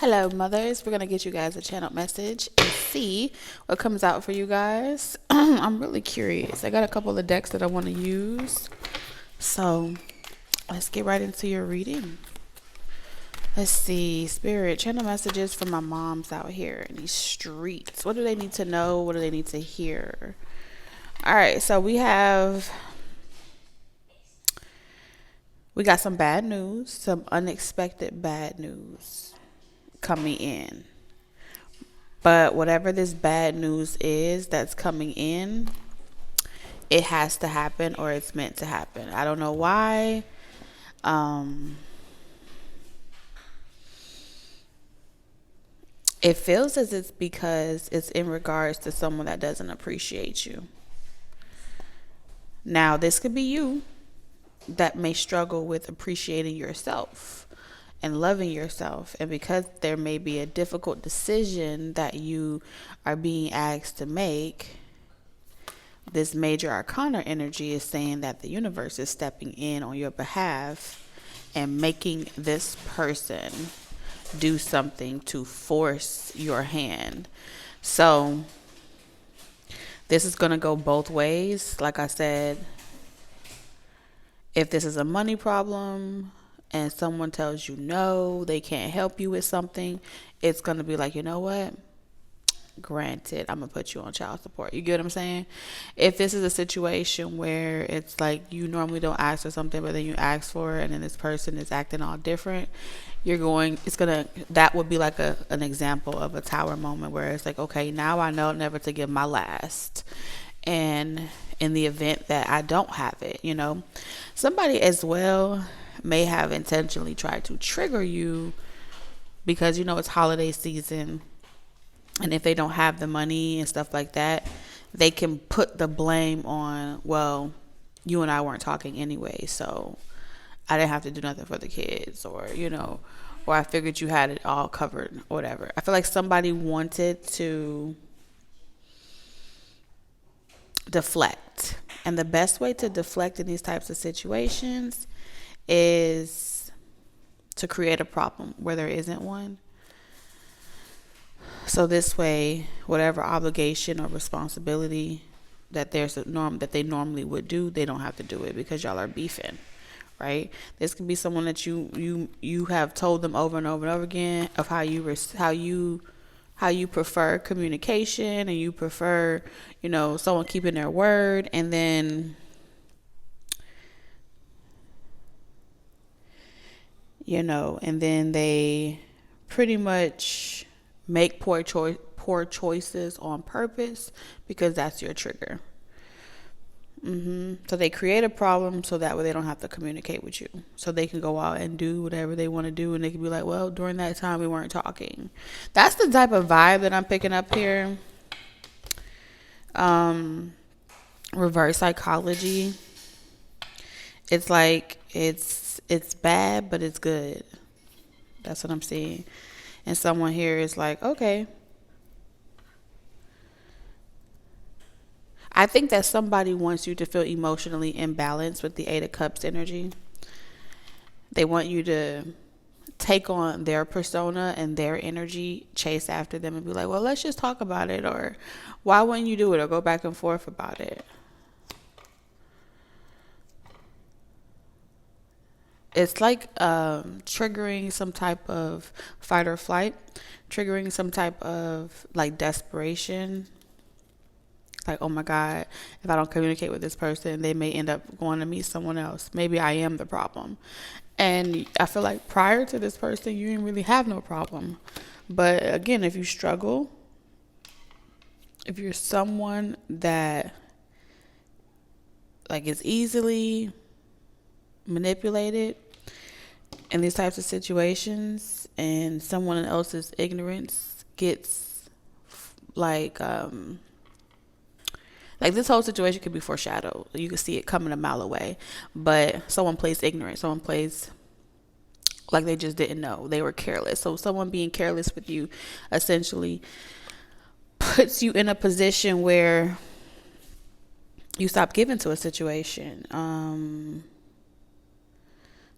Hello, mothers. We're going to get you guys a channel message and see what comes out for you guys. I'm really curious. I got a couple of decks that I want to use. So let's get right into your reading. Let's see. Spirit, channel messages from my moms out here in these streets. What do they need to know? What do they need to hear? All right. So we got some bad news, some unexpected bad news coming in. But whatever this bad news is that's coming in, it has to happen or it's meant to happen. I don't know why. It feels as it's because it's in regards to someone that doesn't appreciate you. Now, this could be you that may struggle with appreciating yourself and loving yourself. And because there may be a difficult decision that you are being asked to make, this major arcana energy is saying that the universe is stepping in on your behalf and making this person do something to force your hand. So this is going to go both ways. Like I said, if this is a money problem and someone tells you no, they can't help you with something, it's going to be like, you know what? Granted, I'm going to put you on child support. You get what I'm saying? If this is a situation where it's like you normally don't ask for something, but then you ask for it and then this person is acting all different, that would be like an example of a tower moment where it's like, okay, now I know never to give my last. And in the event that I don't have it, somebody as well may have intentionally tried to trigger you because, it's holiday season. And if they don't have the money and stuff like that, they can put the blame on, well, you and I weren't talking anyway, so I didn't have to do nothing for the kids, or I figured you had it all covered, or whatever. I feel like somebody wanted to deflect. And the best way to deflect in these types of situations is to create a problem where there isn't one. So this way, whatever obligation or responsibility that that they normally would do, they don't have to do it because y'all are beefing, right? This could be someone that you have told them over and over and over again of how you prefer communication, and you prefer, someone keeping their word, and then they pretty much make poor choices on purpose because that's your trigger. So they create a problem so that way they don't have to communicate with you. So they can go out and do whatever they want to do, and they can be like, well, during that time we weren't talking. That's the type of vibe that I'm picking up here. Reverse psychology. It's like it's bad, but it's good. That's what I'm seeing. And someone here is like, okay. I think that somebody wants you to feel emotionally imbalanced with the Eight of Cups energy. They want you to take on their persona and their energy, chase after them and be like, well, let's just talk about it, or why wouldn't you do it, or go back and forth about it. It's like triggering some type of fight or flight, triggering some type of like desperation. Like, oh my God, if I don't communicate with this person, they may end up going to meet someone else. Maybe I am the problem. And I feel like prior to this person, you didn't really have no problem. But again, if you struggle, if you're someone that like is easily manipulated in these types of situations, and someone else's ignorance gets like this whole situation could be foreshadowed. You can see it coming a mile away, but someone plays ignorant. Someone plays like they just didn't know. They were careless. So someone being careless with you essentially puts you in a position where you stop giving to a situation.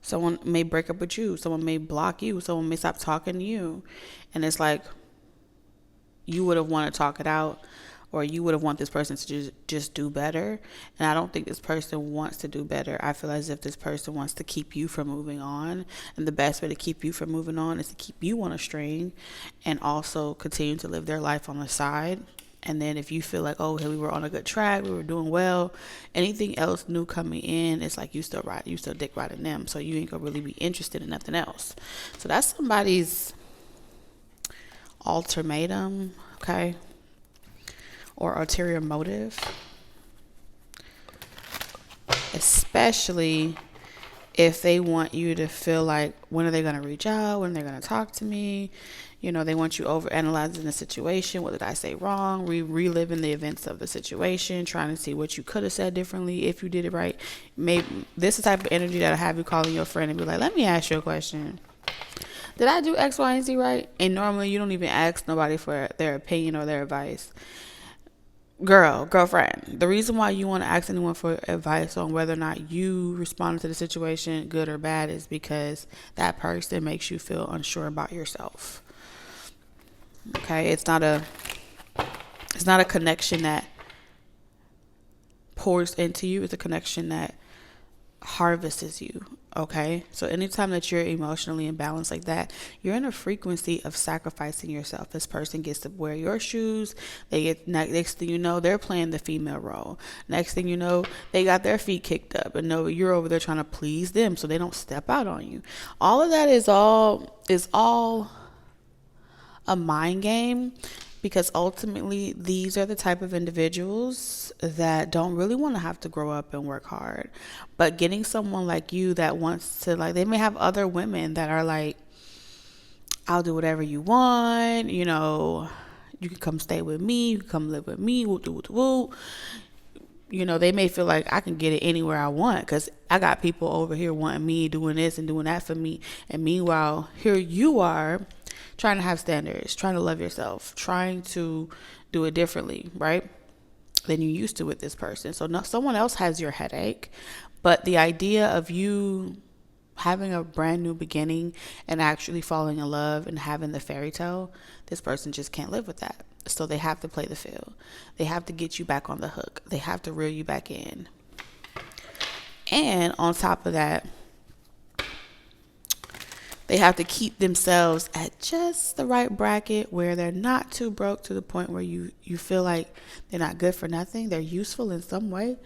Someone may break up with you. Someone may block you. Someone may stop talking to you. And it's like you would have wanted to talk it out, or you would have want this person to just do better. And I don't think this person wants to do better. I feel as if this person wants to keep you from moving on. And the best way to keep you from moving on is to keep you on a string and also continue to live their life on the side. And then if you feel like, oh, hey, we were on a good track, we were doing well, anything else new coming in, it's like you still dick riding them. So you ain't gonna really be interested in nothing else. So that's somebody's ultimatum, okay? Or ulterior motive. Especially if they want you to feel like, when are they gonna reach out? When are they gonna talk to me? You know, they want you over analyzing the situation. What did I say wrong? Reliving the events of the situation, trying to see what you could have said differently if you did it right. Maybe this is the type of energy that'll have you calling your friend and be like, let me ask you a question. Did I do X, Y, and Z right? And normally you don't even ask nobody for their opinion or their advice. Girlfriend, the reason why you want to ask anyone for advice on whether or not you responded to the situation, good or bad, is because that person makes you feel unsure about yourself. Okay, it's not a connection that pours into you. It's a connection that harvests you. Okay, so anytime that you're emotionally imbalanced like that, you're in a frequency of sacrificing yourself. This person gets to wear your shoes. They get, next thing you know, they're playing the female role. Next thing you know, they got their feet kicked up, and no, you're over there trying to please them so they don't step out on you. All of that is all a mind game, because ultimately these are the type of individuals that don't really want to have to grow up and work hard. But getting someone like you that wants to, like, they may have other women that are like, I'll do whatever you want, you know, you can come stay with me, you can come live with me, woo. You know, they may feel like I can get it anywhere I want because I got people over here wanting me, doing this and doing that for me. And meanwhile, here you are trying to have standards, trying to love yourself, trying to do it differently, right, than you used to with this person. So no, someone else has your headache, but the idea of you having a brand new beginning and actually falling in love and having the fairy tale, this person just can't live with that. So they have to play the field. They have to get you back on the hook. They have to reel you back in. And on top of that, they have to keep themselves at just the right bracket where they're not too broke to the point where you feel like they're not good for nothing. They're useful in some way.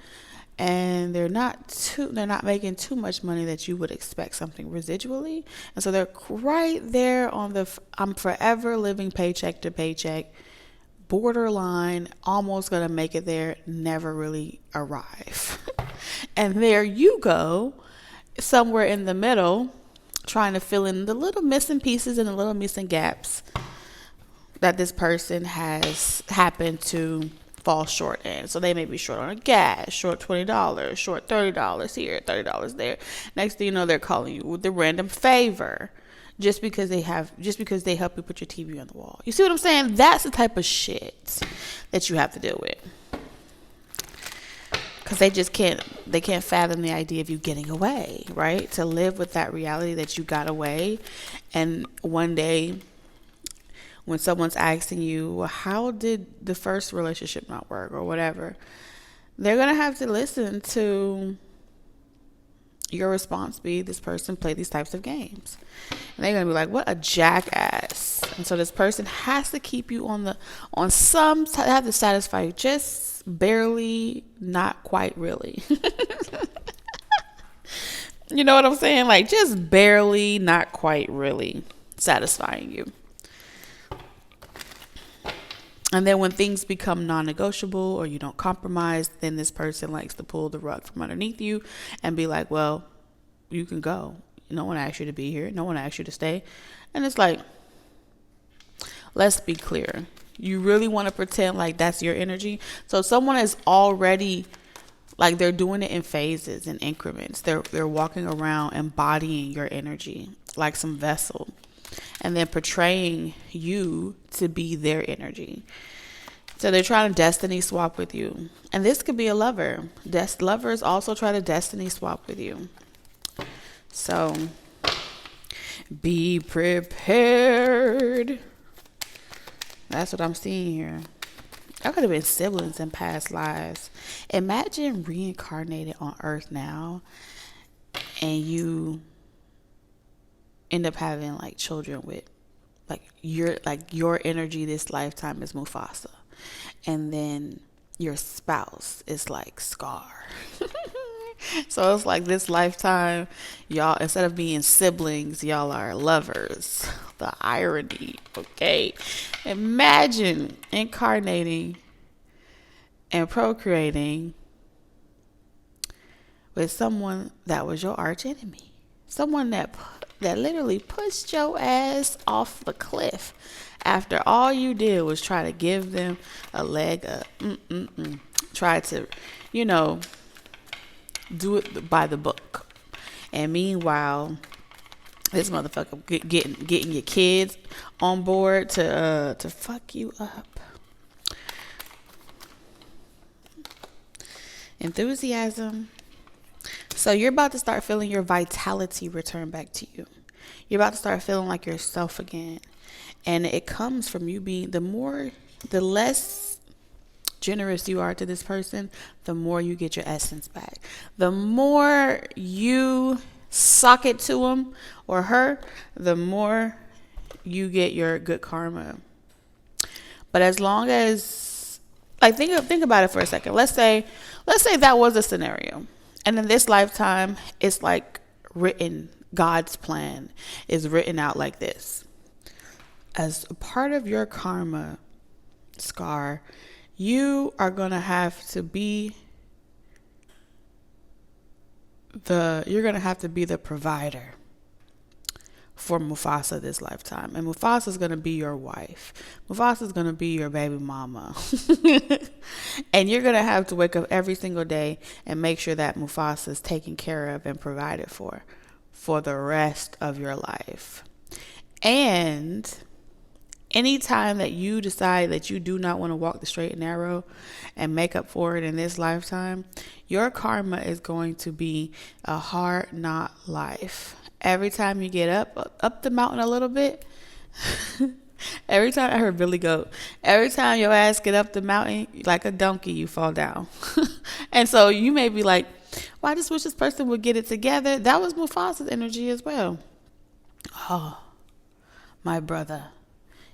And they're not making too much money that you would expect something residually. And so they're right there on the I'm forever living paycheck to paycheck, borderline, almost gonna make it there, never really arrive. And there you go, somewhere in the middle, trying to fill in the little missing pieces and the little missing gaps that this person has happened to fall short in. So they may be short on gas, short $20, short $30 here, $30 there. Next thing you know, they're calling you with a random favor just because they help you put your TV on the wall. You see what I'm saying? That's the type of shit that you have to deal with. Because they can't fathom the idea of you getting away, right? To live with that reality that you got away. And one day, when someone's asking you, well, how did the first relationship not work or whatever, they're going to have to listen to your response be, this person played these types of games. And they're going to be like, what a jackass. And so this person has to keep you have to satisfy you just barely, not quite really. You know what I'm saying? Like just barely, not quite really satisfying you. And then when things become non-negotiable or you don't compromise, then this person likes to pull the rug from underneath you and be like, well, you can go. No one asked you to be here. No one asked you to stay. And it's like, let's be clear. You really want to pretend like that's your energy? So someone is already, like, they're doing it in phases and increments. They're walking around embodying your energy like some vessel, and then portraying you to be their energy. So they're trying to destiny swap with you. And this could be a lover. Lovers also try to destiny swap with you. So be prepared. That's what I'm seeing here. I could have been siblings in past lives. Imagine reincarnated on Earth now, and you end up having like children with your energy this lifetime is Mufasa, and then your spouse is like Scar. So it's like this lifetime, y'all, instead of being siblings, y'all are lovers. The irony, okay? Imagine incarnating and procreating with someone that was your arch enemy. Someone that literally pushed your ass off the cliff after all you did was try to give them a leg up. Try to, do it by the book. And meanwhile, this motherfucker getting your kids on board to fuck you up. Enthusiasm. So you're about to start feeling your vitality return back to you. You're about to start feeling like yourself again. And it comes from you being the less generous you are to this person, the more you get your essence back. The more you sock it to him or her, the more you get your good karma. But as long as, like, think about it for a second. Let's say that was a scenario. And in this lifetime, it's like written, God's plan is written out like this. As a part of your karma, Scar, you are going to have to be the provider for Mufasa this lifetime. And Mufasa is going to be your wife. Mufasa is going to be your baby mama. And you're going to have to wake up every single day and make sure that Mufasa is taken care of and provided for the rest of your life. And anytime that you decide that you do not want to walk the straight and narrow and make up for it in this lifetime, your karma is going to be a hard knot life. Every time you get up the mountain a little bit, every time, I heard Billy Goat, every time your ass get up the mountain, like a donkey, you fall down. And so you may be like, well, I just wish this person would get it together. That was Mufasa's energy as well. Oh, my brother.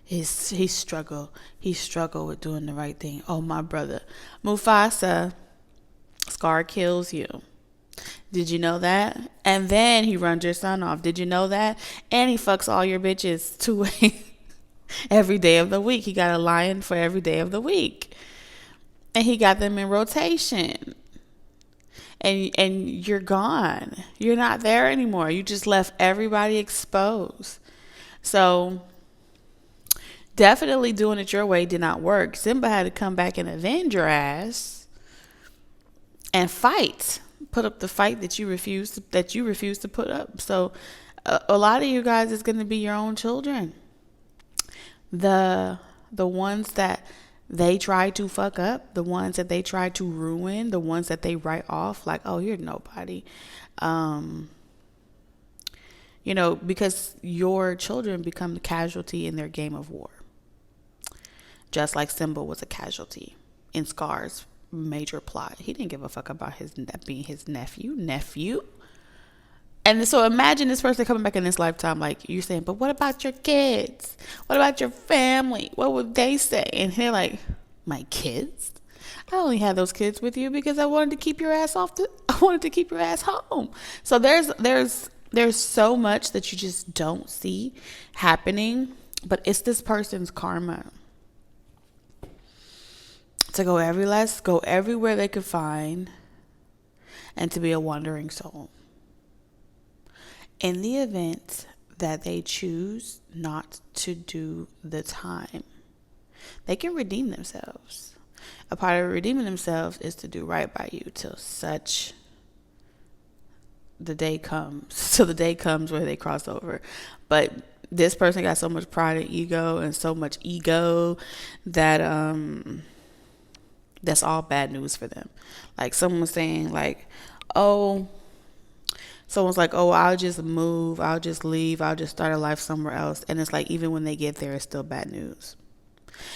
He struggled with doing the right thing. Oh, my brother. Mufasa, Scar kills you. Did you know that? And then he runs your son off. Did you know that? And he fucks all your bitches 2 ways every day of the week. He got a lion for every day of the week. And he got them in rotation. And you're gone. You're not there anymore. You just left everybody exposed. So definitely doing it your way did not work. Simba had to come back and avenge your ass and fight. Put up the fight that you refuse to put up. So a lot of you guys is going to be your own children. The ones that they try to fuck up, the ones that they try to ruin, the ones that they write off like, oh, you're nobody. Because your children become the casualty in their game of war. Just like Simba was a casualty in Scar's major plot. He didn't give a fuck about being his nephew. And so imagine this person coming back in this lifetime, like you're saying, but what about your kids? What about your family? What would they say? And they're like, my kids? I only had those kids with you because I wanted to keep your ass home. So there's so much that you just don't see happening, but it's this person's karma to go everywhere they could find and to be a wandering soul. In the event that they choose not to do the time, they can redeem themselves. A part of redeeming themselves is to do right by you till the day comes where they cross over. But this person got so much pride and ego and so much ego that that's all bad news for them. Like someone was saying like, oh, Someone's like, oh, I'll just move, I'll just leave, I'll just start a life somewhere else. And it's like, even when they get there, it's still bad news.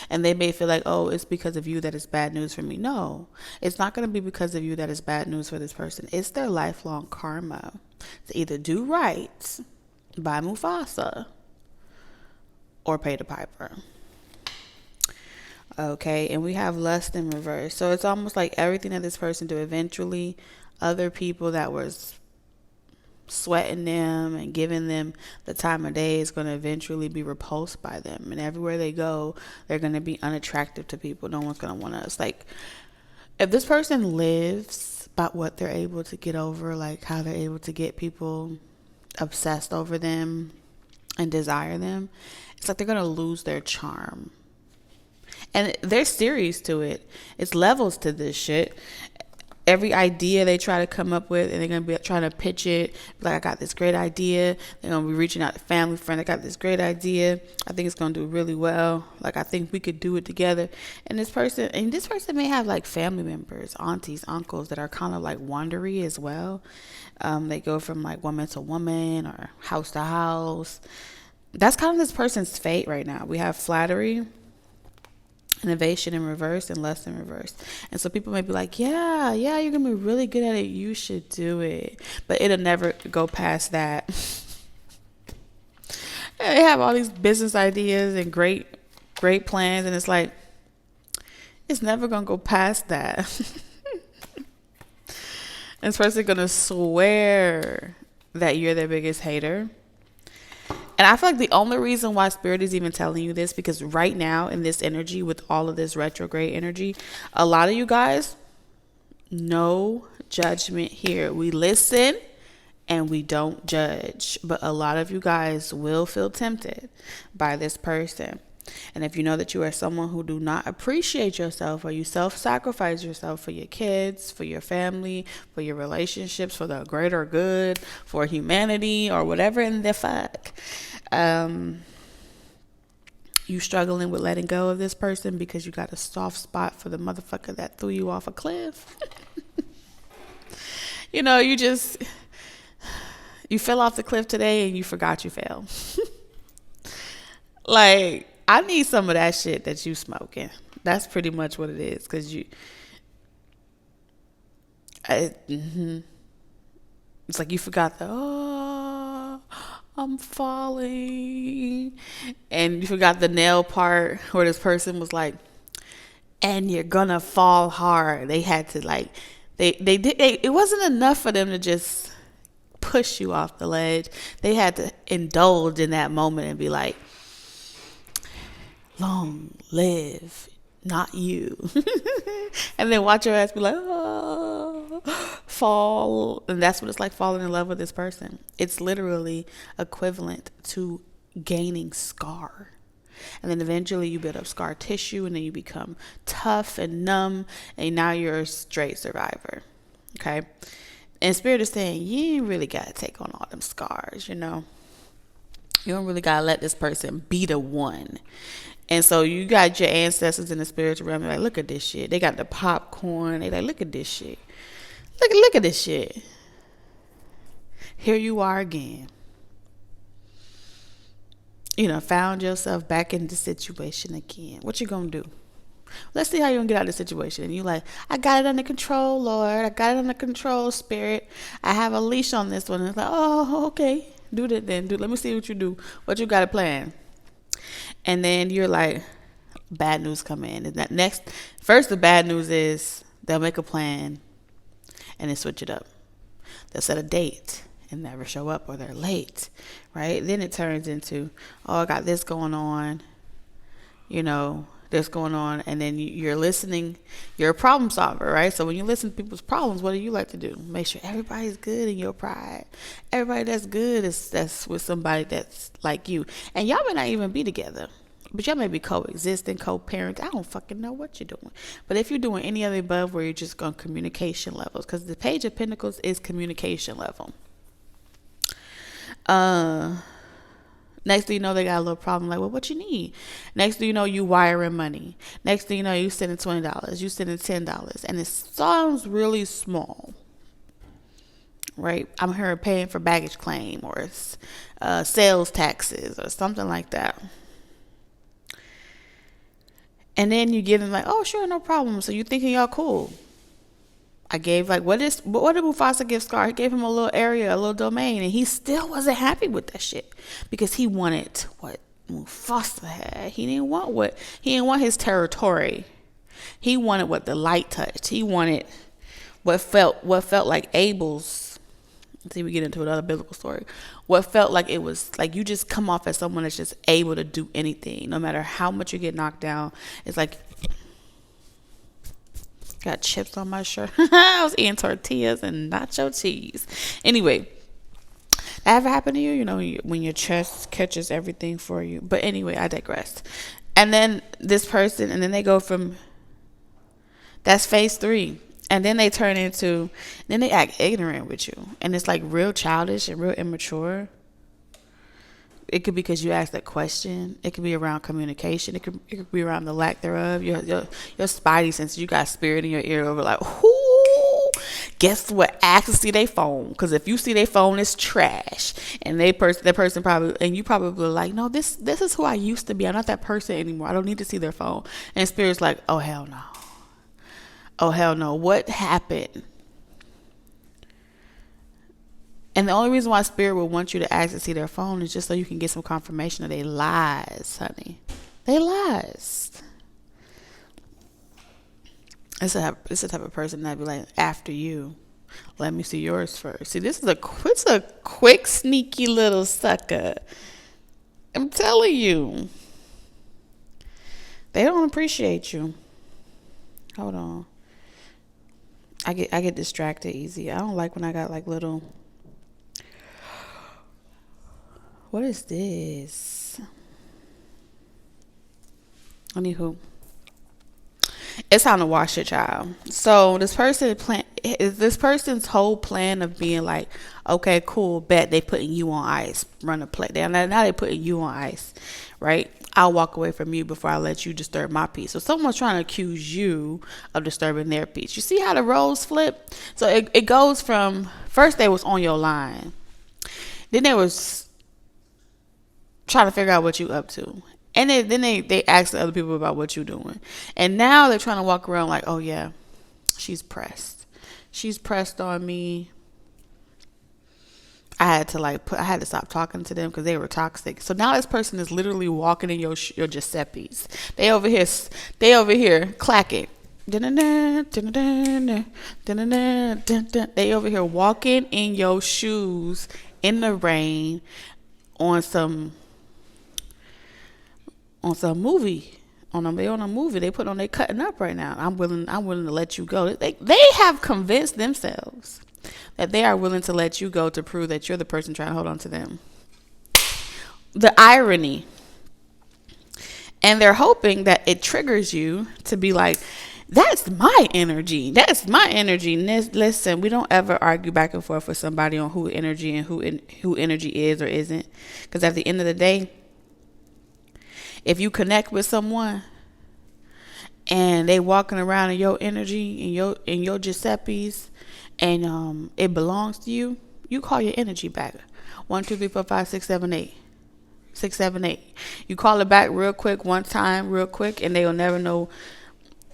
And they may feel like, oh, it's because of you that it's bad news for me. No, it's not going to be because of you that it's bad news for this person. It's their lifelong karma to either do right by Mufasa or pay the piper. Okay, and we have lust in reverse. So it's almost like everything that this person do, eventually other people that was sweating them and giving them the time of day is going to eventually be repulsed by them, and everywhere they go they're going to be unattractive to people. No one's going to want us. Like, if this person lives by what they're able to get over, like how they're able to get people obsessed over them and desire them, it's like they're going to lose their charm. And there's series to it. It's levels to this shit. Every idea they try to come up with, and they're going to be trying to pitch it. Like, I got this great idea. They're going to be reaching out to family, friends. I got this great idea. I think it's going to do really well. Like, I think we could do it together. And this person may have like family members, aunties, uncles that are kind of like wandery as well. They go from like woman to woman or house to house. That's kind of this person's fate right now. We have flattery, innovation in reverse, and lust in reverse. And so people may be like, yeah, you're gonna be really good at it, you should do it. But it'll never go past that. They have all these business ideas and great plans, and it's like, it's never gonna go past that. And this person's gonna swear that you're their biggest hater. And I feel like the only reason why Spirit is even telling you this, because right now in this energy, with all of this retrograde energy, a lot of you guys, no judgment here. We listen and we don't judge. But a lot of you guys will feel tempted by this person. And if you know that you are someone who do not appreciate yourself, or you self-sacrifice yourself for your kids, for your family, for your relationships, for the greater good, for humanity, or whatever in the fuck, you struggling with letting go of this person because you got a soft spot for the motherfucker that threw you off a cliff. You know, you fell off the cliff today and you forgot you fell. Like, I need some of that shit that you smoking. That's pretty much what it is. Because it's like you forgot I'm falling. And you forgot the nail part where this person was like, and you're gonna fall hard. They had to like, it wasn't enough for them to just push you off the ledge. They had to indulge in that moment and be like, long live not you. And then watch your ass be like, oh, fall. And that's what it's like, falling in love with this person. It's literally equivalent to gaining scar. And then eventually you build up scar tissue, and then you become tough and numb, and now you're a straight survivor. Okay? And Spirit is saying, you ain't really got to take on all them scars, you know? You don't really got to let this person be the one. And so you got your ancestors in the spiritual realm. They're like, look at this shit. They got the popcorn. They like, look at this shit. Look at this shit. Here you are again. You know, found yourself back in the situation again. What you gonna do? Let's see how you're gonna get out of the situation. And you like, I got it under control, Lord. I got it under control, Spirit. I have a leash on this one. And it's like, oh, okay. Do that then. Let me see what you do. What you got a plan? And then you're like, bad news come in. And that first the bad news is they'll make a plan and then switch it up. They'll set a date and never show up, or they're late, right? Then it turns into, oh, I got this going on, you know, this going on. And then you're listening. You're a problem solver, right? So when you listen to people's problems, what do you like to do? Make sure everybody's good in your pride. Everybody that's good that's with somebody that's like you. And y'all may not even be together, but y'all may be coexisting, co-parent. I don't fucking know what you're doing. But if you're doing any of the above, where you're just on communication levels, because the Page of Pentacles is communication level. Next thing you know, they got a little problem. Like, well, what you need? Next thing you know, you wiring money. Next thing you know, you sending $20. You sending $10. And it sounds really small. right? I'm here paying for baggage claim or sales taxes or something like that. And then you give him like, oh, sure, no problem. So you thinking y'all cool. I gave like, what did Mufasa give Scar? He gave him a little area, a little domain, and he still wasn't happy with that shit because he wanted what Mufasa had. He didn't want his territory. He wanted what the light touched. He wanted what felt like Abel's. Let's see, we get into another biblical story. What felt like it was like you just come off as someone that's just able to do anything, no matter how much you get knocked down. It's like, got chips on my shirt. I was eating tortillas and nacho cheese. Anyway, that ever happened to you? You know, when your chest catches everything for you. But anyway, I digress. And then this person, and then they go from, that's phase 3. And then they then they act ignorant with you. And it's like real childish and real immature. It could be because you asked that question. It could be around communication. It could be around the lack thereof. Your spidey sense. You got spirit in your ear over like, whoo, guess what? Ask to see their phone. Because if you see their phone, it's trash. And that person probably, and you probably like, no, this is who I used to be. I'm not that person anymore. I don't need to see their phone. And spirit's like, oh, hell no. Oh, hell no. What happened? And the only reason why spirit would want you to ask to see their phone is just so you can get some confirmation of their lies, honey. They lies. It's the type of person that'd be like, after you, let me see yours first. See, it's a quick, sneaky little sucker. I'm telling you. They don't appreciate you. Hold on. I get distracted easy. I don't like when I got like little. What is this? Anywho, it's time to wash it, child. So this person's whole plan of being like, okay, cool, bet they putting you on ice, run a play. Now they putting you on ice, right? I'll walk away from you before I let you disturb my peace. So someone's trying to accuse you of disturbing their peace. You see how the roles flip? So it goes from, first they was on your line. Then they was trying to figure out what you up to. And then they ask the other people about what you're doing. And now they're trying to walk around like, oh yeah, she's pressed. She's pressed on me. I had to stop talking to them because they were toxic. So now this person is literally walking in your Giuseppe's. They over here clacking. They over here walking in your shoes in the rain on some movie. They on a movie. They put on, they cutting up right now. I'm willing to let you go. They have convinced themselves that they are willing to let you go to prove that you're the person trying to hold on to them. The irony. And they're hoping that it triggers you to be like, that's my energy. That's my energy. Listen, we don't ever argue back and forth with somebody on who energy and who energy is or isn't. Because at the end of the day, if you connect with someone and they walking around in your energy, in your Giuseppe's, and it belongs to you, you call your energy back. 1, 2, 3, 4, 5, 6, 7, 8. 6, 7, 8. You call it back real quick, one time, real quick, and they'll never know.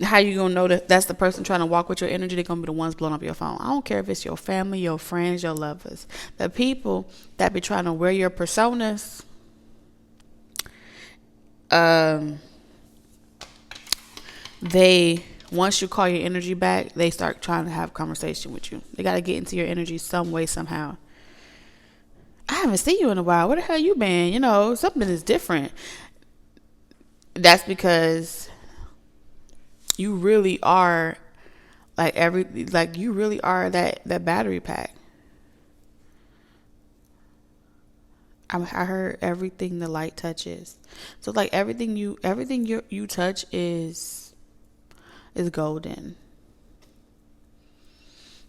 How you gonna know that that's the person trying to walk with your energy? They're gonna be the ones blowing up your phone. I don't care if it's your family, your friends, your lovers. The people that be trying to wear your personas, they, once you call your energy back, they start trying to have a conversation with you. They got to get into your energy some way, somehow. I haven't seen you in a while. Where the hell you been? You know, something is different. That's because you really are you really are that battery pack. I heard everything the light touches. So like everything you touch is golden.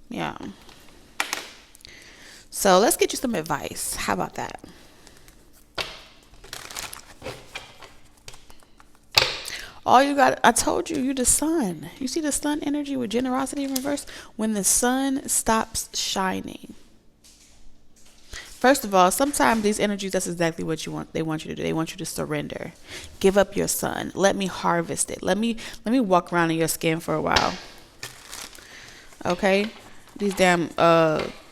Yeah. So let's get you some advice. How about that? All you got, I told you, you're the sun. You see the sun energy with generosity in reverse? When the sun stops shining, First of all, sometimes these energies, that's exactly what you want. They want you to do. They want you to surrender. Give up your sun. Let me harvest it. Let me walk around in your skin for a while. Okay? These damn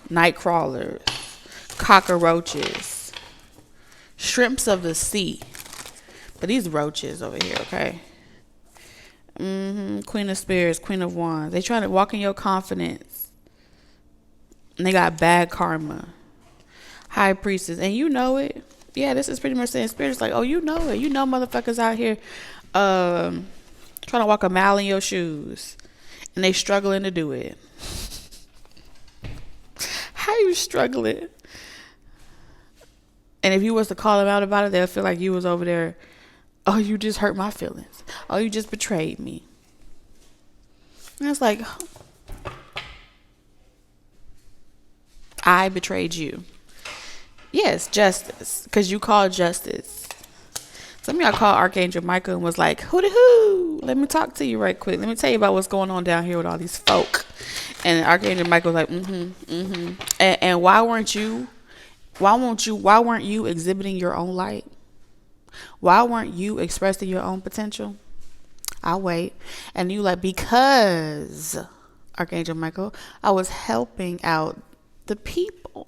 night crawlers, cockroaches, shrimps of the sea. But these roaches over here, okay? Queen of Spirits, Queen of Wands. They trying to walk in your confidence. And they got bad karma. High Priestess. And you know it. Yeah, this is pretty much saying Spirit's like, oh, you know it. You know motherfuckers out here trying to walk a mile in your shoes. And they struggling to do it. How you struggling? And if you was to call them out about it, they'll feel like you was over there. Oh, you just hurt my feelings. Oh, you just betrayed me. And it's like, I betrayed you. Yes, justice. Because you called justice. Some of y'all called Archangel Michael and was like, hoo-de-hoo. Let me talk to you right quick. Let me tell you about what's going on down here with all these folk. And Archangel Michael was like, And why weren't you exhibiting your own light? Why weren't you expressing your own potential? I'll wait. And you like, because Archangel Michael, I was helping out the people.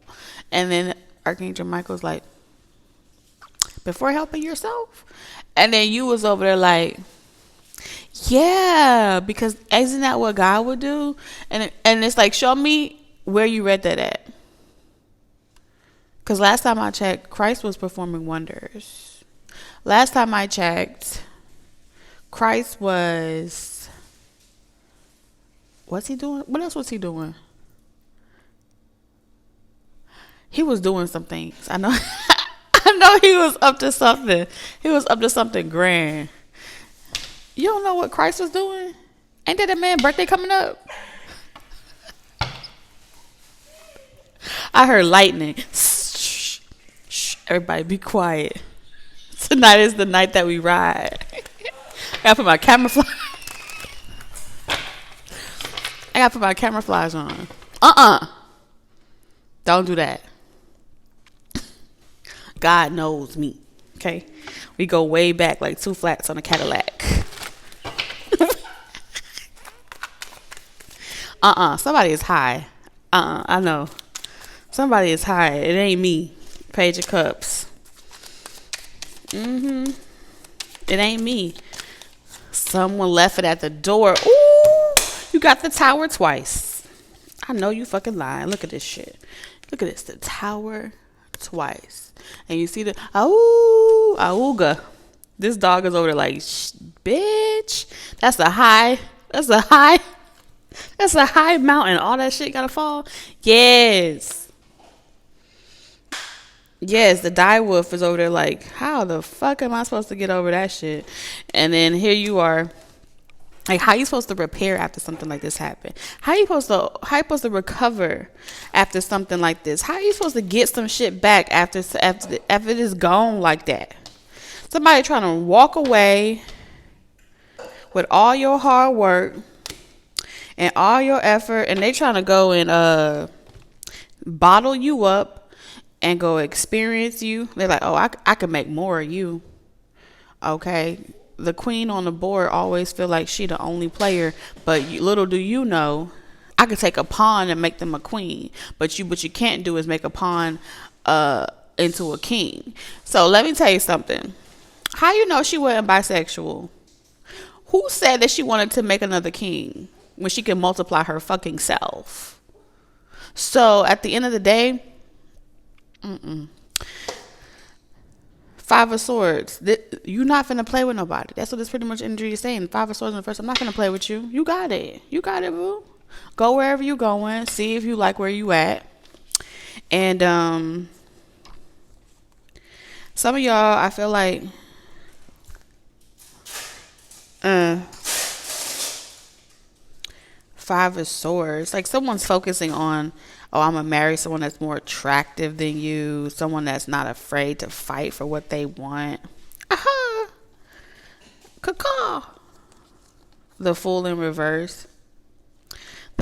And then Archangel Michael's like, before helping yourself? And then you was over there like, yeah, because isn't that what God would do? And it's like, show me where you read that at. Because last time I checked, Christ was performing wonders. Last time I checked, Christ was... What's he doing? What else was he doing? He was doing some things. I know. I know he was up to something. He was up to something grand. You don't know what Christ was doing? Ain't that man's birthday coming up? I heard lightning. Shh, shh, everybody be quiet. Tonight is the night that we ride. I gotta put my camouflage. I gotta put my camouflage on. Don't do that. God knows me. Okay? We go way back like two flats on a Cadillac. Somebody is high. I know. Somebody is high. It ain't me. Page of Cups. It ain't me. Someone left it at the door. Ooh, you got the tower twice. I know you fucking lying. Look at this shit. Look at this. The tower twice. And you see the auga. This dog is over there like, bitch. That's a high mountain. All that shit gotta fall. Yes, the die wolf is over there like, how the fuck am I supposed to get over that shit? And then here you are. Like, how you supposed to repair after something like this happened? How you supposed to recover after something like this? How you supposed to get some shit back after it is gone like that? Somebody trying to walk away with all your hard work and all your effort, and they trying to go and bottle you up and go experience you. They're like, oh, I can make more of you. Okay. The queen on the board always feel like she the only player, but little do you know, I could take a pawn and make them a queen, but what you can't do is make a pawn into a king. So let me tell you something. How you know she wasn't bisexual? Who said that she wanted to make another king when she can multiply her fucking self? So at the end of the day, Five of Swords. You not finna play with nobody. That's what this pretty much energy is saying. Five of Swords in the first. I'm not finna play with you. You got it. You got it, boo. Go wherever you going. See if you like where you at. And some of y'all, I feel like Five of Swords. Like someone's focusing on, oh, I'm going to marry someone that's more attractive than you. Someone that's not afraid to fight for what they want. Aha! Caw. The Fool in reverse.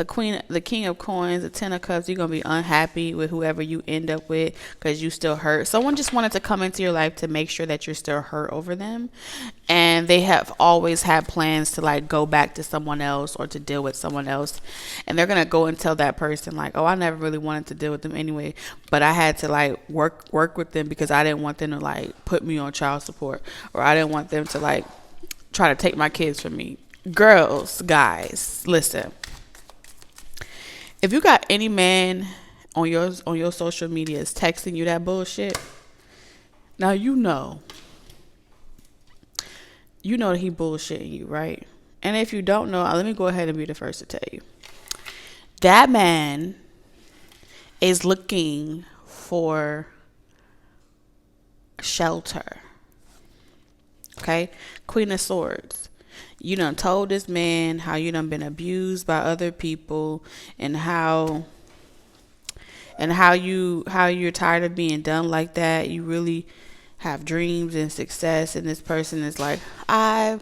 the king of coins, the 10 of cups, you're gonna be unhappy with whoever you end up with because you still hurt. Someone just wanted to come into your life to make sure that you're still hurt over them, and they have always had plans to like go back to someone else or to deal with someone else, and they're gonna go and tell that person like, oh, I never really wanted to deal with them anyway, but I had to like work with them because I didn't want them to like put me on child support, or I didn't want them to like try to take my kids from me. Girls, guys, listen. If you got any man on your social medias texting you that bullshit, now you know that he bullshitting you, right? And if you don't know, let me go ahead and be the first to tell you. That man is looking for shelter. Okay? Queen of Swords. You done told this man how you done been abused by other people, and how you're tired of being done like that. You really have dreams and success, and this person is like, I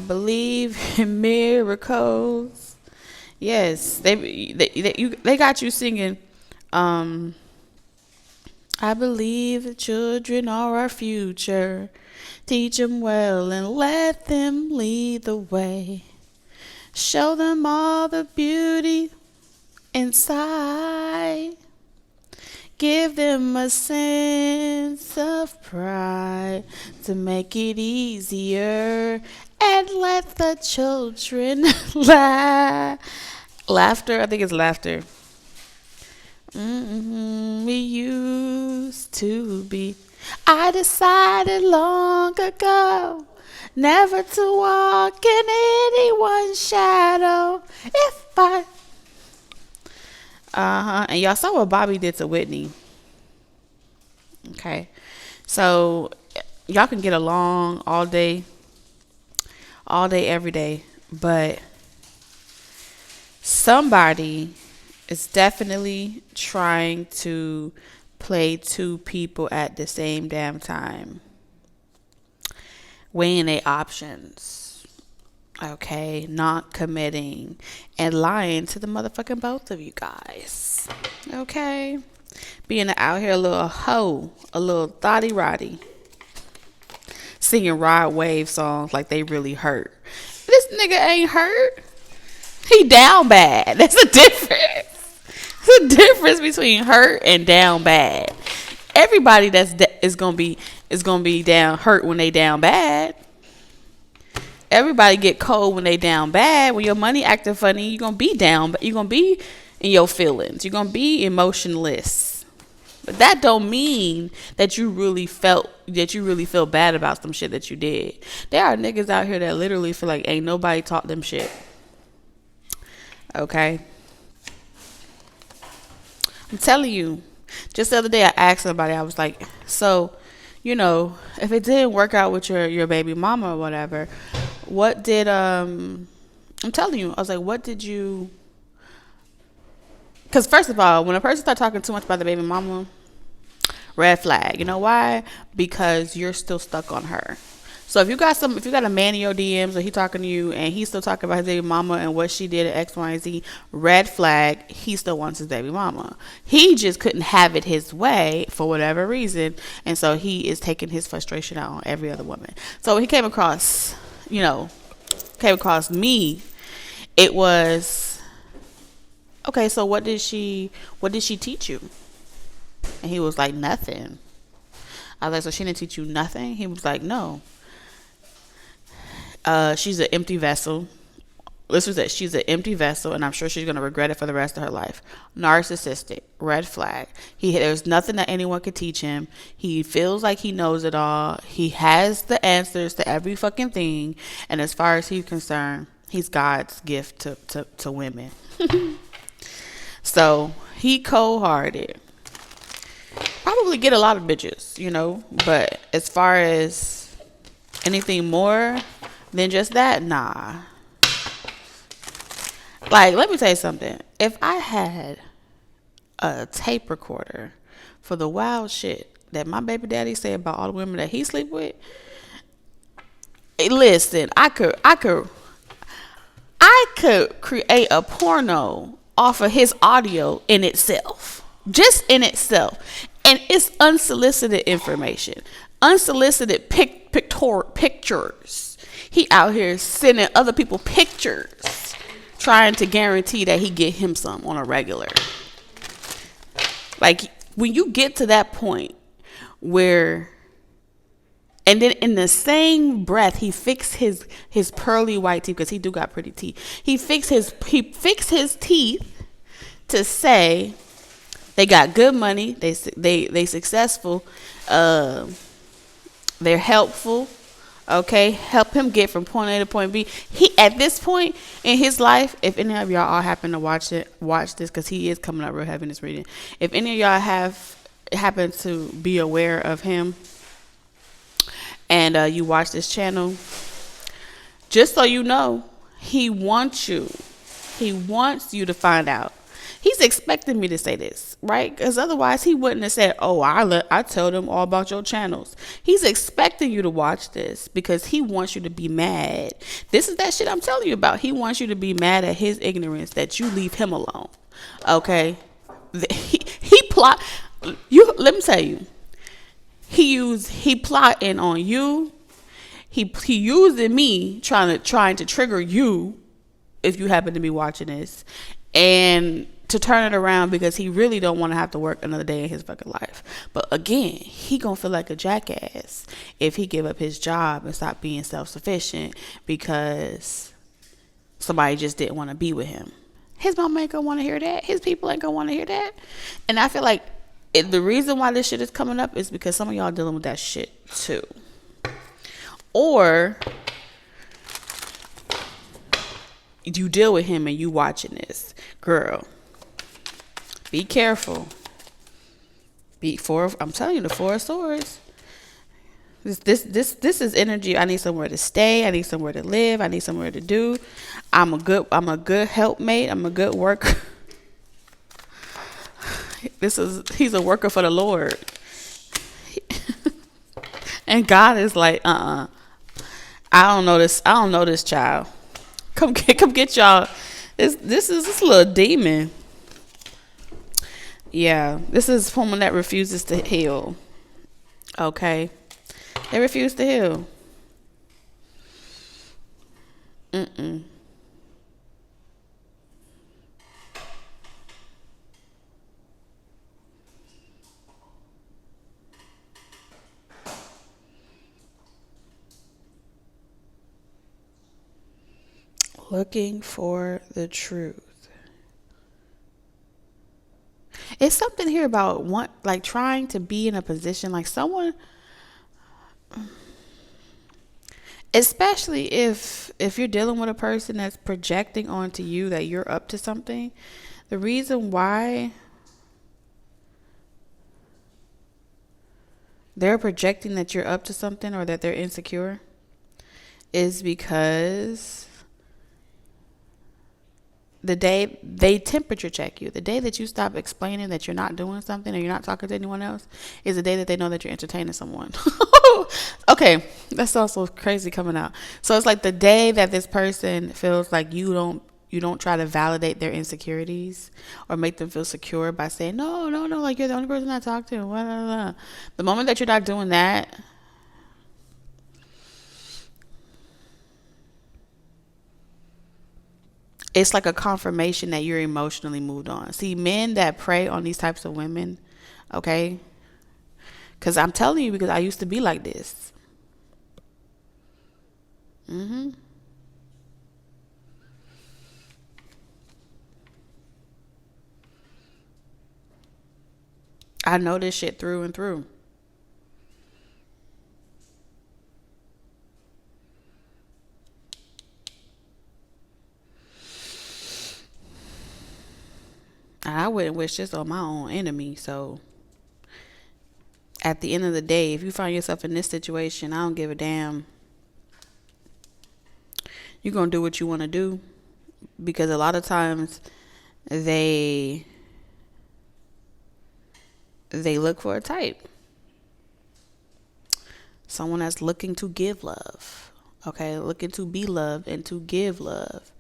believe in miracles. Yes, they got you singing. I believe the children are our future. Teach them well and let them lead the way. Show them all the beauty inside. Give them a sense of pride to make it easier. And let the children laugh. Laughter, I think it's laughter. We used to be. I decided long ago never to walk in anyone's shadow. If I and y'all saw what Bobby did to Whitney. Okay, so y'all can get along all day, every day, but somebody is definitely trying to play two people at the same damn time, weighing their options, okay, not committing, and lying to the motherfucking both of you guys, okay, being out here a little hoe, a little thotty roddy, singing Rod Wave songs like they really hurt. This nigga ain't hurt, he down bad. That's a difference. The difference between hurt and down bad. Everybody is gonna be down hurt when they down bad. Everybody get cold when they down bad. When your money acting funny, you're gonna be down, but you're gonna be in your feelings. You're gonna be emotionless. But that don't mean that you really feel bad about some shit that you did. There are niggas out here that literally feel like ain't nobody taught them shit. Okay. I'm telling you, just the other day I asked somebody, I was like, so, if it didn't work out with your baby mama or whatever, what did, I'm telling you, I was like, what did you, because first of all, when a person starts talking too much about the baby mama, red flag. You know why? Because you're still stuck on her. So if you got a man in your DMs or he talking to you and he's still talking about his baby mama and what she did at X, Y, and Z, red flag, he still wants his baby mama. He just couldn't have it his way for whatever reason. And so he is taking his frustration out on every other woman. So when he came across me, it was, okay, so what did she teach you? And he was like, nothing. I was like, so she didn't teach you nothing? He was like, no. She's an empty vessel. This was that she's an empty vessel, and I'm sure she's gonna regret it for the rest of her life. Narcissistic, red flag. There's nothing that anyone could teach him. He feels like he knows it all. He has the answers to every fucking thing, and as far as he's concerned, he's God's gift to women. So he cold-hearted. Probably get a lot of bitches, but as far as anything more than just that, nah. Like, let me tell you something. If I had a tape recorder for the wild shit that my baby daddy said about all the women that he sleep with, listen, I could I could create a porno off of his audio in itself, just in itself, and it's unsolicited information, unsolicited pictures. He out here sending other people pictures, trying to guarantee that he get him some on a regular. Like, when you get to that point where, and then in the same breath, he fixed his pearly white teeth, because he do got pretty teeth. He fixed his teeth to say they got good money, they successful, they're helpful. Okay, help him get from point A to point B. He, at this point in his life, if any of y'all all happen to watch this, because he is coming up real heavy in this reading. If any of y'all happen to be aware of him, and you watch this channel, just so you know, he wants you to find out. He's expecting me to say this, right? Because otherwise he wouldn't have said, oh, I tell them all about your channels. He's expecting you to watch this because he wants you to be mad. This is that shit I'm telling you about. He wants you to be mad at his ignorance, that you leave him alone. Okay? He plot. Let me tell you. He plotting on you. He using me trying to trigger you, if you happen to be watching this, and to turn it around, because he really don't want to have to work another day in his fucking life. But again, he gonna feel like a jackass if he give up his job and stop being self-sufficient because somebody just didn't want to be with him. His mom ain't gonna want to hear that. His people ain't gonna want to hear that. And I feel like the reason why this shit is coming up is because some of y'all dealing with that shit too. Or you deal with him and you watching this. Girl, be careful. I'm telling you, the Four of Swords. This is energy. I need somewhere to stay. I need somewhere to live. I need somewhere to do. I'm a good helpmate. I'm a good worker. He's a worker for the Lord. And God is like, I don't know this child. Come get y'all. This is this little demon. Yeah, this is woman that refuses to heal. Okay, they refuse to heal. Looking for the truth. It's something here about trying to be in a position like someone, especially if you're dealing with a person that's projecting onto you that you're up to something. The reason why they're projecting that you're up to something or that they're insecure is because the day they temperature check you, the day that you stop explaining that you're not doing something or you're not talking to anyone else, is the day that they know that you're entertaining someone. Okay, that sounds so crazy coming out. So it's like the day that this person feels like you don't try to validate their insecurities or make them feel secure by saying, no, like you're the only person I talk to. Blah, blah, blah. The moment that you're not doing that, it's like a confirmation that you're emotionally moved on. See, men that prey on these types of women, okay? Because I'm telling you, because I used to be like this. I know this shit through and through. I wouldn't wish this on my own enemy. So at the end of the day, if you find yourself in this situation, I don't give a damn. You're going to do what you want to do, because a lot of times they look for a type. Someone that's looking to give love. Okay, looking to be loved and to give love.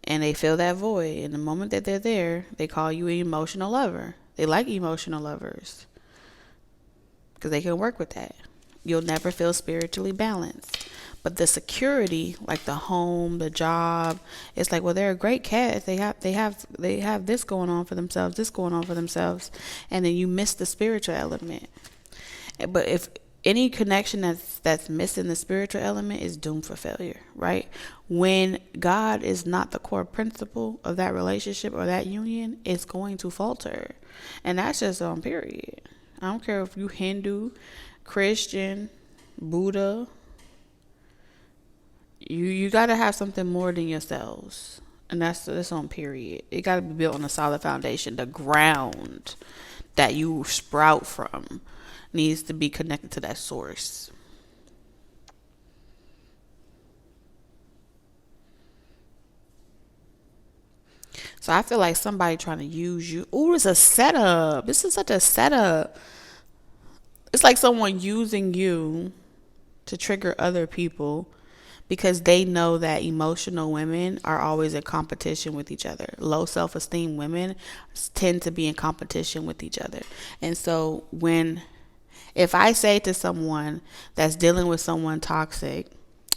and they fill that void. And the moment that they're there, they call you an emotional lover. They like emotional lovers because they can work with that. You'll never feel spiritually balanced. But the security, like the home, the job, it's like, well, they're a great cat. They have this going on for themselves, this going on for themselves, and then you miss the spiritual element. But if any connection that's missing the spiritual element is doomed for failure, right? When God is not the core principle of that relationship or that union, it's going to falter. And that's just on period. I don't care if you Hindu, Christian, Buddha. You got to have something more than yourselves. And that's on period. It got to be built on a solid foundation. The ground that you sprout from needs to be connected to that source. So I feel like somebody trying to use you. Ooh, it's a setup. This is such a setup. It's like someone using you to trigger other people because they know that emotional women are always in competition with each other. Low self-esteem women tend to be in competition with each other. And so if I say to someone that's dealing with someone toxic,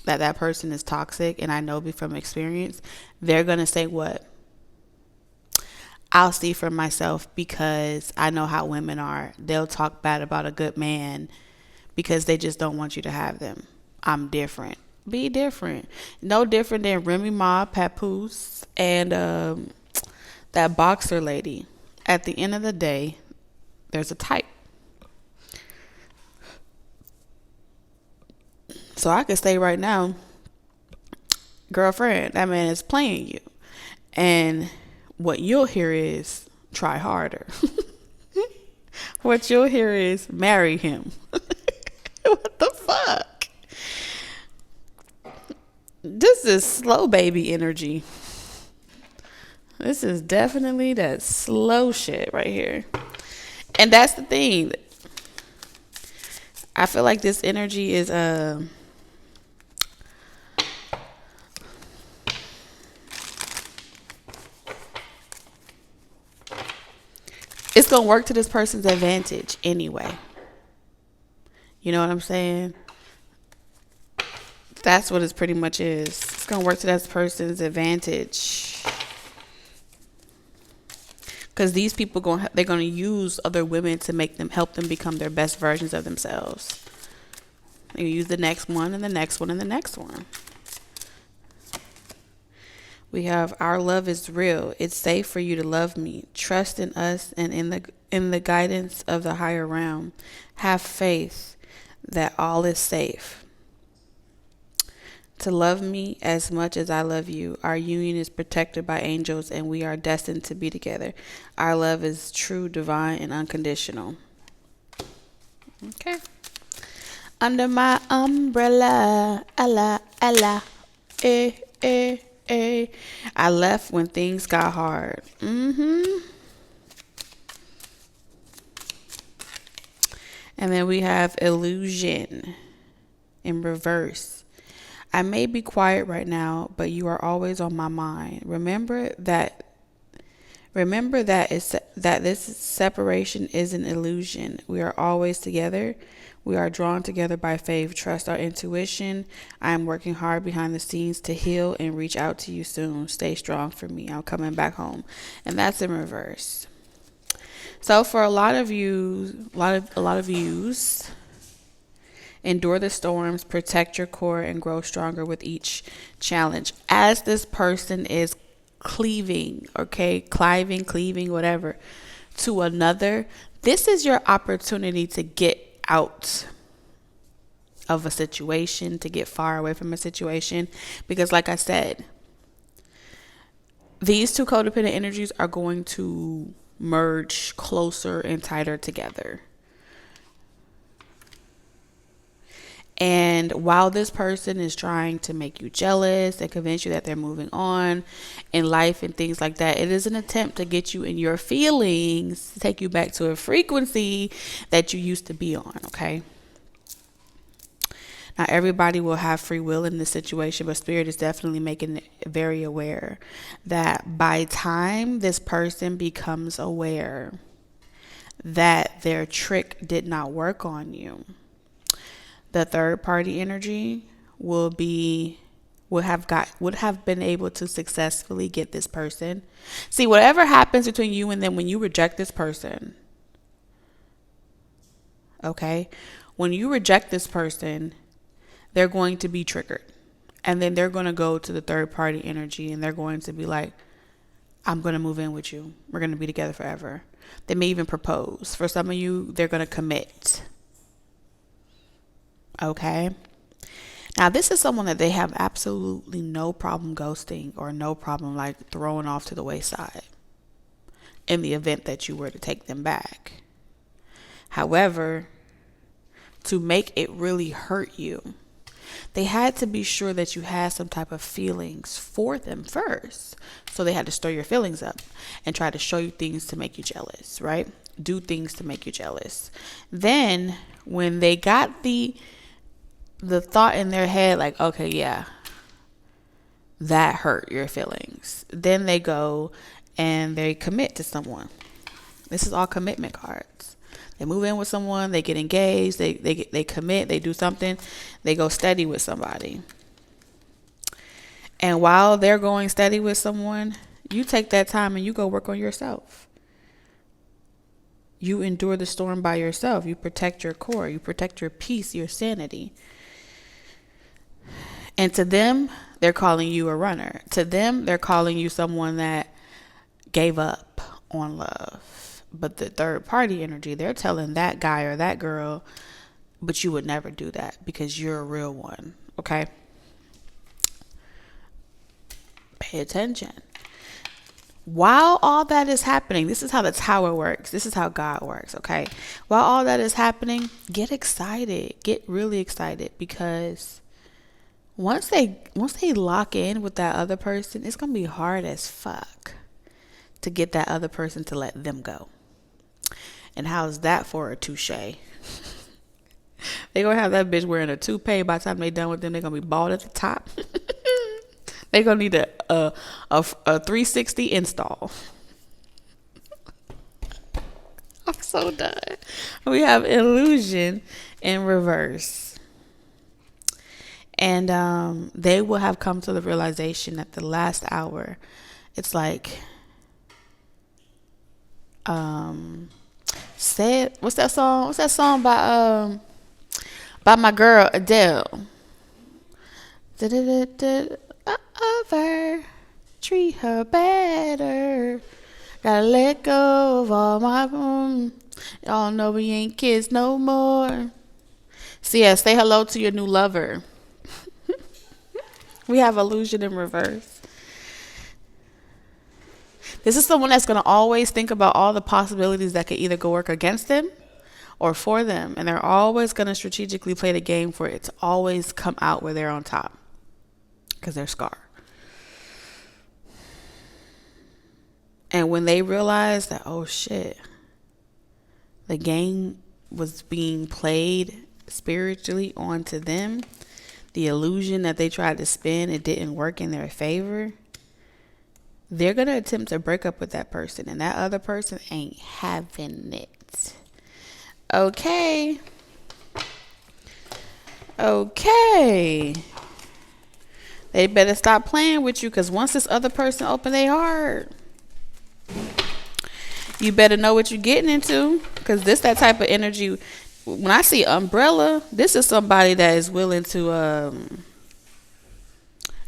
that person is toxic, and I know from experience, they're going to say what? I'll see for myself because I know how women are. They'll talk bad about a good man because they just don't want you to have them. I'm different. Be different. No different than Remy Ma, Papoose, and that boxer lady. At the end of the day, there's a type. So I could say right now, girlfriend, that man is playing you. And what you'll hear is try harder. What you'll hear is marry him. What the fuck? This is slow baby energy. This is definitely that slow shit right here. And that's the thing. I feel like this energy is it's going to work to this person's advantage anyway. You know what I'm saying? That's what it pretty much is. It's going to work to that person's advantage. Because these people, they're going to use other women to help them become their best versions of themselves. You use the next one and the next one and the next one. We have our love is real. It's safe for you to love me. Trust in us and in the guidance of the higher realm. Have faith that all is safe. To love me as much as I love you. Our union is protected by angels and we are destined to be together. Our love is true, divine, and unconditional. Okay. Under my umbrella, Ella, Ella, I left when things got hard. And then we have illusion in reverse. I may be quiet right now, but you are always on my mind. Remember that this separation is an illusion. We are always together. We are drawn together by faith. Trust our intuition. I am working hard behind the scenes to heal and reach out to you soon. Stay strong for me. I'm coming back home. And that's in reverse. So for a lot of you, endure the storms, protect your core, and grow stronger with each challenge. As this person is cleaving, whatever, to another, this is your opportunity to get out of a situation, to get far away from a situation. Because like I said, these two codependent energies are going to merge closer and tighter together. And while this person is trying to make you jealous and convince you that they're moving on in life and things like that, it is an attempt to get you in your feelings, to take you back to a frequency that you used to be on, okay? Now, everybody will have free will in this situation, but Spirit is definitely making it very aware that by time this person becomes aware that their trick did not work on you, the third party energy would have been able to successfully get this person. See, whatever happens between you and them when you reject this person, okay? When you reject this person, they're going to be triggered. And then they're going to go to the third party energy and they're going to be like, I'm going to move in with you. We're going to be together forever. They may even propose. For some of you, they're going to commit. Okay? Now, this is someone that they have absolutely no problem ghosting or no problem like throwing off to the wayside in the event that you were to take them back. However, to make it really hurt you, they had to be sure that you had some type of feelings for them first. So they had to stir your feelings up and try to show you things to make you jealous, right? Do things to make you jealous. Then when they got the thought in their head, like, okay, yeah, that hurt your feelings. Then they go and they commit to someone. This is all commitment cards. They move in with someone, they get engaged, they commit, they do something, they go steady with somebody. And while they're going steady with someone, you take that time and you go work on yourself. You endure the storm by yourself. You protect your core. You protect your peace, your sanity. And to them, they're calling you a runner. To them, they're calling you someone that gave up on love. But the third party energy, they're telling that guy or that girl, but you would never do that because you're a real one. Okay? Pay attention. While all that is happening, this is how the tower works. This is how God works, okay? While all that is happening, get excited. Get really excited because once they lock in with that other person, it's going to be hard as fuck to get that other person to let them go. And how's that for a touche? They're going to have that bitch wearing a toupee. By the time they're done with them, they're going to be bald at the top. They're going to need a 360 install. I'm so done. We have illusion in reverse. And they will have come to the realization at the last hour. It's like, what's that song? What's that song by my girl Adele? Over, treat her better. Gotta let go of all my y'all know we ain't kids no more. So yeah, say hello to your new lover. We have illusion in reverse. This is someone that's gonna always think about all the possibilities that could either go work against them or for them, and they're always gonna strategically play the game for it to always come out where they're on top. Because they're scarred. And when they realize that, oh shit, the game was being played spiritually onto them, the illusion that they tried to spin, it didn't work in their favor, they're going to attempt to break up with that person. And that other person ain't having it. Okay. They better stop playing with you because once this other person open their heart, you better know what you're getting into because this that type of energy. When I see umbrella, this is somebody that is willing to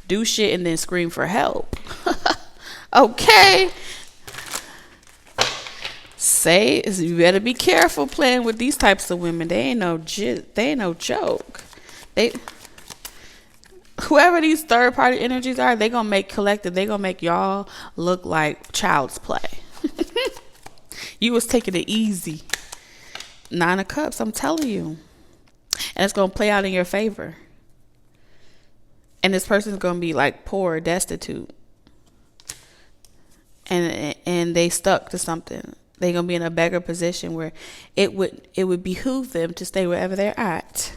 do shit and then scream for help. Okay. You better be careful playing with these types of women. They ain't no joke. Whoever these third party energies are, they gonna make y'all look like child's play. You was taking it easy. 9 of Cups, I'm telling you. And it's gonna play out in your favor. And this person's gonna be like poor, destitute. And they stuck to something. They're gonna be in a beggar position where it would behoove them to stay wherever they're at.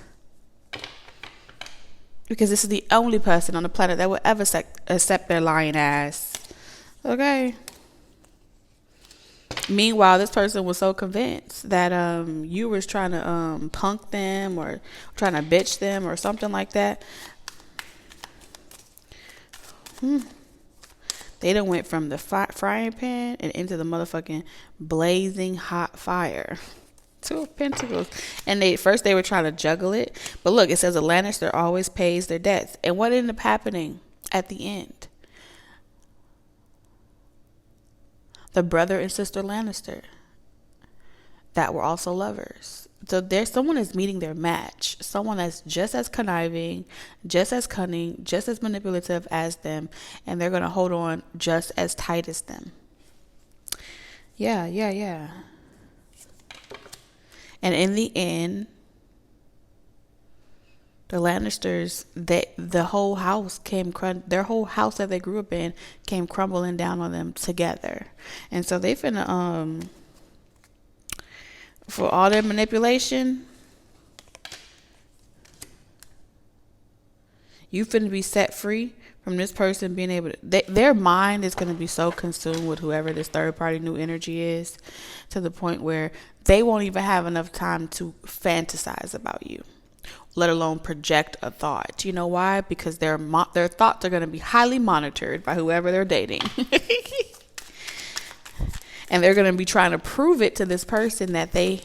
because this is the only person on the planet that will ever accept their lying ass. Okay. Meanwhile, this person was so convinced that you was trying to punk them or trying to bitch them or something like that. They done went from the frying pan and into the motherfucking blazing hot fire. Two of Pentacles. And they were trying to juggle it. But look, it says a Lannister always pays their debts. And what ended up happening at the end? The brother and sister Lannister that were also lovers. So there's someone is meeting their match. Someone that's just as conniving, just as cunning, just as manipulative as them. And they're going to hold on just as tight as them. Yeah. And in the end, the Lannisters, the whole house their whole house that they grew up in came crumbling down on them together. And so they finna, for all their manipulation, you finna be set free from this person being able to, their mind is going to be so consumed with whoever this third party new energy is, to the point where they won't even have enough time to fantasize about you, let alone project a thought. You know why? Because their thoughts are going to be highly monitored by whoever they're dating. And they're going to be trying to prove it to this person that they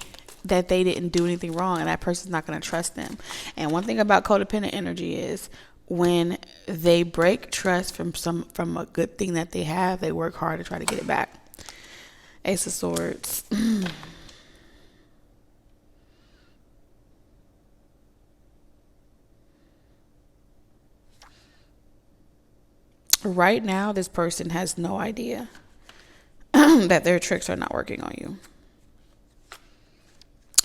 didn't do anything wrong, and that person's not going to trust them. And one thing about codependent energy is when they break trust from a good thing that they have, they work hard to try to get it back. Ace of Swords. Right now, this person has no idea that their tricks are not working on you.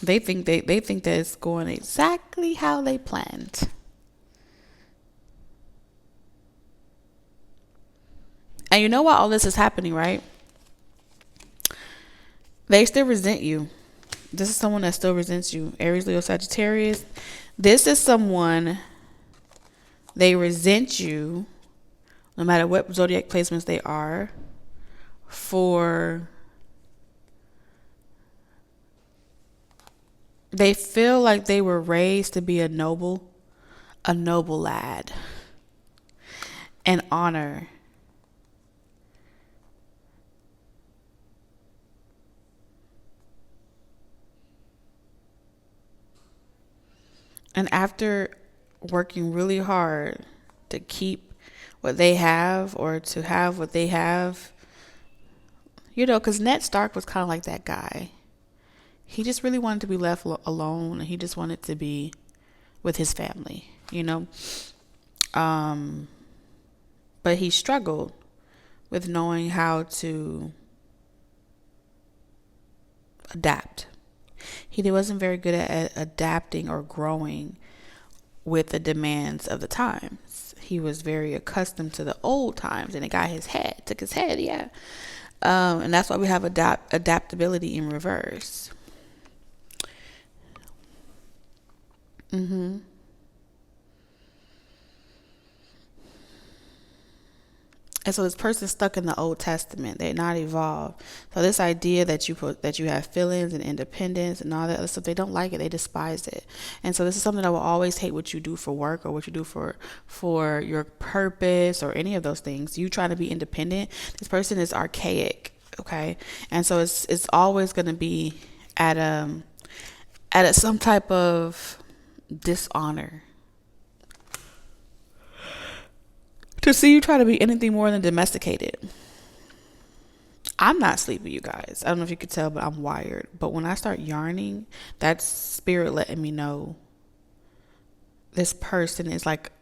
They think that it's going exactly how they planned. And you know why all this is happening, right? They still resent you. This is someone that still resents you. Aries, Leo, Sagittarius. This is someone, they resent you, no matter what zodiac placements they are, they feel like they were raised to be a noble lad, and honor. And after working really hard to keep what they have, or to have what they have, because Ned Stark was kind of like that guy. He just really wanted to be left alone, and he just wanted to be with his family, But he struggled with knowing how to adapt. He wasn't very good at adapting or growing with the demands of the times. He was very accustomed to the old times, and it took his head, yeah. And that's why we have adaptability in reverse. And so this person's stuck in the Old Testament. They're not evolved. So this idea that you have feelings and independence and all that other stuff, they don't like it. They despise it. And so this is something that will always hate what you do for work, or what you do for your purpose, or any of those things. You trying to be independent. This person is archaic. Okay. And so it's always going to be at some type of dishonor to see you try to be anything more than domesticated. I'm not asleep, you guys. I don't know if you could tell, but I'm wired. But when I start yarning, that's spirit letting me know this person is like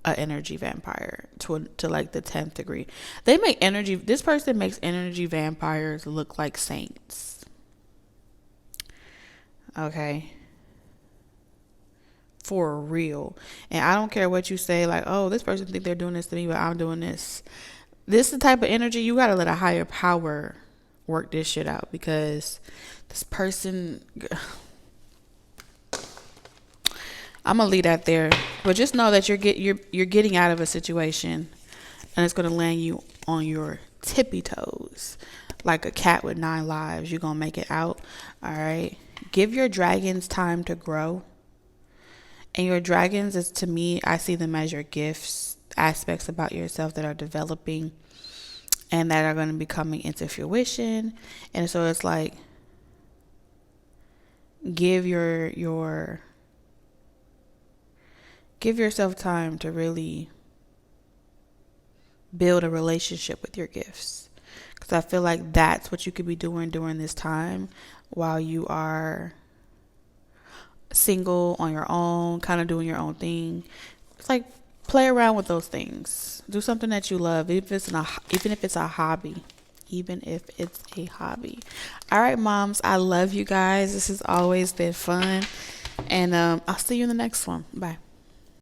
an energy vampire to like the 10th degree. This person makes energy vampires look like saints. Okay. For real. And I don't care what you say, like, oh, this person think they're doing this to me, but I'm doing this. This is the type of energy you got to let a higher power work this shit out, because this person, I'm gonna leave that there. But just know that you're getting out of a situation, and it's gonna land you on your tippy toes, like a cat with 9 lives. You're gonna make it out. All right. Give your dragons time to grow. And your dragons is, to me, I see them as your gifts, aspects about yourself that are developing and that are going to be coming into fruition. And so it's like, give yourself time to really build a relationship with your gifts, because I feel like that's what you could be doing during this time while you are single on your own, kind of doing your own thing. It's like, play around with those things. Do something that you love, even if it's a hobby. Even if it's a hobby. All right, moms, I love you guys. This has always been fun. And I'll see you in the next one. Bye.